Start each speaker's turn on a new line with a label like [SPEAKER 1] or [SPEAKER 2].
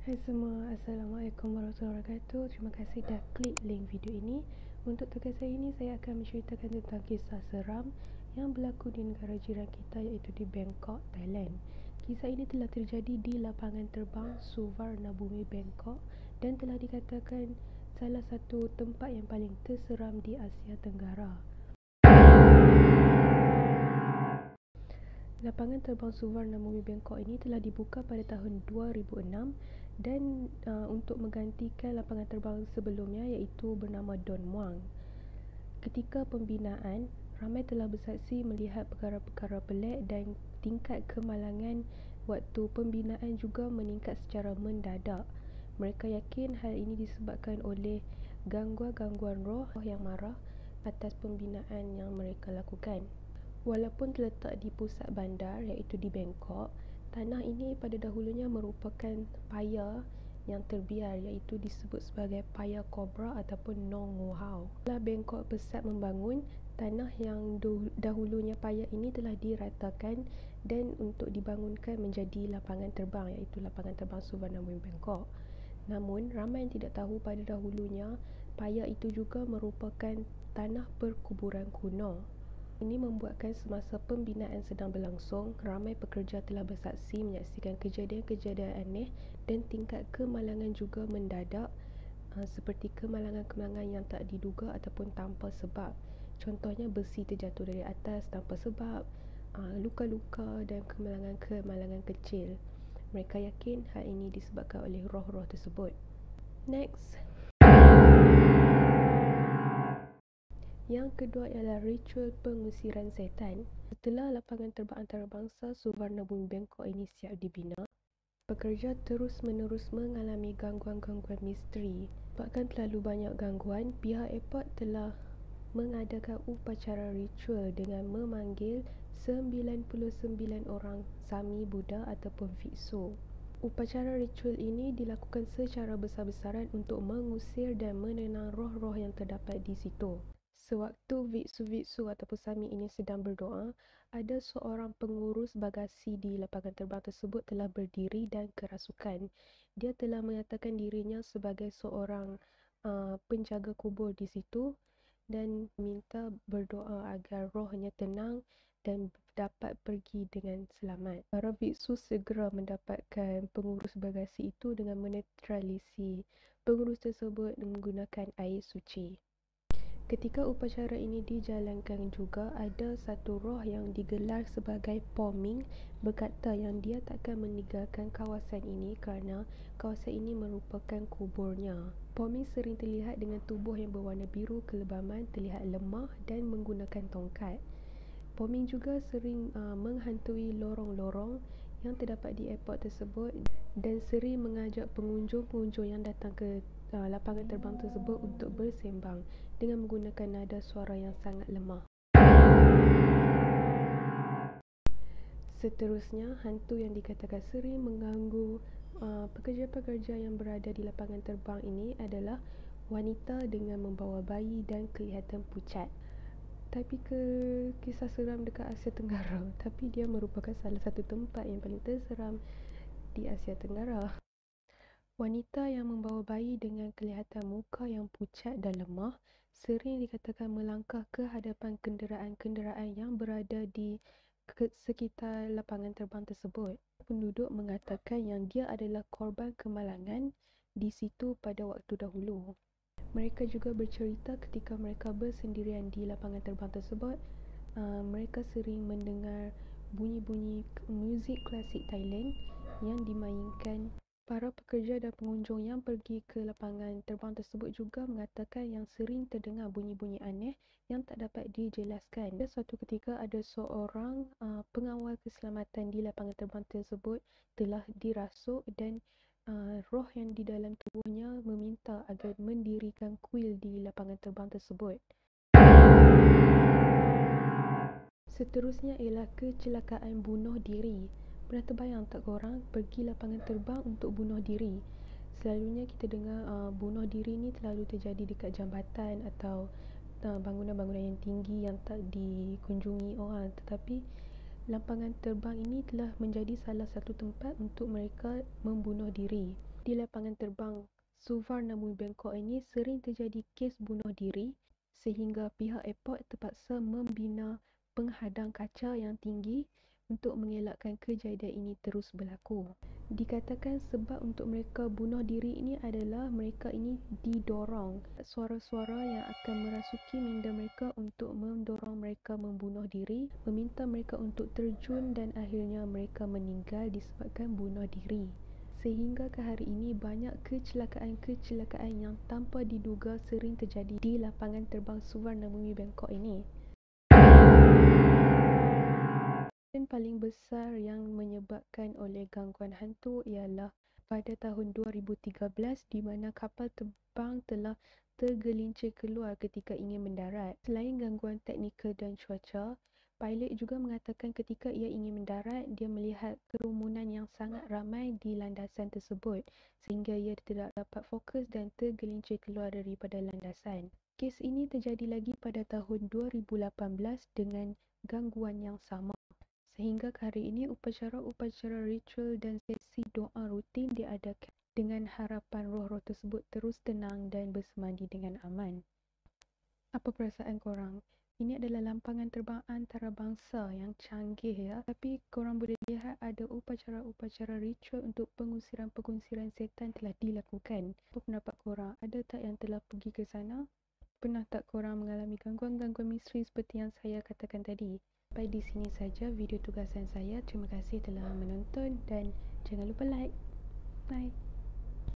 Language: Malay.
[SPEAKER 1] Hai semua, Assalamualaikum warahmatullahi wabarakatuh. Terima kasih dah klik link video ini. Untuk tugas saya ini, saya akan menceritakan tentang kisah seram yang berlaku di negara jiran kita iaitu di Bangkok, Thailand. Kisah ini telah terjadi di lapangan terbang Suvarnabhumi, Bangkok dan telah dikatakan salah satu tempat yang paling terseram di Asia Tenggara. Lapangan terbang Suvarnabhumi Bangkok ini telah dibuka pada tahun 2006 dan untuk menggantikan lapangan terbang sebelumnya iaitu bernama Don Muang. Ketika pembinaan, ramai telah bersaksi melihat perkara-perkara pelik dan tingkat kemalangan waktu pembinaan juga meningkat secara mendadak. Mereka yakin hal ini disebabkan oleh gangguan-gangguan roh yang marah atas pembinaan yang mereka lakukan. Walaupun terletak di pusat bandar iaitu di Bangkok, tanah ini pada dahulunya merupakan paya yang terbiar iaitu disebut sebagai paya kobra ataupun Nong Nguhau. Setelah Bangkok pesat membangun, tanah yang dahulunya paya ini telah diratakan dan untuk dibangunkan menjadi lapangan terbang iaitu lapangan terbang Suvarnabhumi Bangkok. Namun, ramai yang tidak tahu pada dahulunya paya itu juga merupakan tanah perkuburan kuno. Ini membuatkan semasa pembinaan sedang berlangsung, ramai pekerja telah bersaksi menyaksikan kejadian-kejadian aneh dan tingkat kemalangan juga mendadak seperti kemalangan-kemalangan yang tak diduga ataupun tanpa sebab. Contohnya besi terjatuh dari atas tanpa sebab, luka-luka dan kemalangan-kemalangan kecil. Mereka yakin hal ini disebabkan oleh roh-roh tersebut. Next. Yang kedua ialah ritual pengusiran setan. Setelah lapangan terbang antarabangsa Suvarnabhumi Bangkok ini siap dibina, pekerja terus-menerus mengalami gangguan-gangguan misteri. Sebabkan terlalu banyak gangguan, pihak airport telah mengadakan upacara ritual dengan memanggil 99 orang Sami Buddha ataupun Bhiksu. Upacara ritual ini dilakukan secara besar-besaran untuk mengusir dan menenang roh-roh yang terdapat di situ. Sewaktu biksu-biksu ataupun Sami ini sedang berdoa, ada seorang pengurus bagasi di lapangan terbang tersebut telah berdiri dan kerasukan. Dia telah menyatakan dirinya sebagai seorang penjaga kubur di situ dan minta berdoa agar rohnya tenang dan dapat pergi dengan selamat. Para biksu segera mendapatkan pengurus bagasi itu dengan menetralisi pengurus tersebut menggunakan air suci. Ketika upacara ini dijalankan juga, ada satu roh yang digelar sebagai Poming berkata yang dia takkan meninggalkan kawasan ini kerana kawasan ini merupakan kuburnya. Poming sering terlihat dengan tubuh yang berwarna biru kelebaman, terlihat lemah dan menggunakan tongkat. Poming juga sering menghantui lorong-lorong yang terdapat di airport tersebut dan sering mengajak pengunjung-pengunjung yang datang ke lapangan terbang tersebut untuk bersembang dengan menggunakan nada suara yang sangat lemah. Seterusnya, hantu yang dikatakan sering mengganggu pekerja-pekerja yang berada di lapangan terbang ini adalah wanita dengan membawa bayi dan kelihatan pucat. Tapi kisah seram dekat Asia Tenggara, tapi dia merupakan salah satu tempat yang paling terseram di Asia Tenggara. Wanita yang membawa bayi dengan kelihatan muka yang pucat dan lemah sering dikatakan melangkah ke hadapan kenderaan-kenderaan yang berada di sekitar lapangan terbang tersebut. Penduduk mengatakan yang dia adalah korban kemalangan di situ pada waktu dahulu. Mereka juga bercerita ketika mereka bersendirian di lapangan terbang tersebut, mereka sering mendengar bunyi-bunyi muzik klasik Thailand yang dimainkan. Para pekerja dan pengunjung yang pergi ke lapangan terbang tersebut juga mengatakan yang sering terdengar bunyi-bunyi aneh yang tak dapat dijelaskan. Pada suatu ketika ada seorang pengawal keselamatan di lapangan terbang tersebut telah dirasuk dan roh yang di dalam tubuhnya meminta agar mendirikan kuil di lapangan terbang tersebut. Seterusnya ialah kecelakaan bunuh diri. Pernah terbayang tak korang pergi lapangan terbang untuk bunuh diri? Selalunya kita dengar bunuh diri ni selalu terjadi dekat jambatan atau bangunan-bangunan yang tinggi yang tak dikunjungi orang. Tetapi lapangan terbang ini telah menjadi salah satu tempat untuk mereka membunuh diri. Di lapangan terbang Suvarnabhumi Bangkok ini sering terjadi kes bunuh diri sehingga pihak airport terpaksa membina penghadang kaca yang tinggi untuk mengelakkan kejadian ini terus berlaku. Dikatakan sebab untuk mereka bunuh diri ini adalah mereka ini didorong. Suara-suara yang akan merasuki minda mereka untuk mendorong mereka membunuh diri, meminta mereka untuk terjun dan akhirnya mereka meninggal disebabkan bunuh diri. Sehingga ke hari ini banyak kecelakaan-kecelakaan yang tanpa diduga sering terjadi di lapangan terbang Suvarnabhumi Bangkok ini. Dan paling besar yang menyebabkan oleh gangguan hantu ialah pada tahun 2013 di mana kapal terbang telah tergelincir keluar ketika ingin mendarat. Selain gangguan teknikal dan cuaca, pilot juga mengatakan ketika ia ingin mendarat, dia melihat kerumunan yang sangat ramai di landasan tersebut sehingga ia tidak dapat fokus dan tergelincir keluar daripada landasan. Kes ini terjadi lagi pada tahun 2018 dengan gangguan yang sama. Sehingga ke hari ini upacara-upacara ritual dan sesi doa rutin diadakan dengan harapan roh-roh tersebut terus tenang dan bersemadi dengan aman. Apa perasaan korang? Ini adalah lampangan terbang antarabangsa yang canggih ya. Tapi korang boleh lihat ada upacara-upacara ritual untuk pengusiran-pengusiran setan telah dilakukan. Apa pendapat korang? Ada tak yang telah pergi ke sana? Pernah tak korang mengalami gangguan-gangguan misteri seperti yang saya katakan tadi? Sampai di sini saja video tugasan saya. Terima kasih telah menonton dan jangan lupa like. Bye.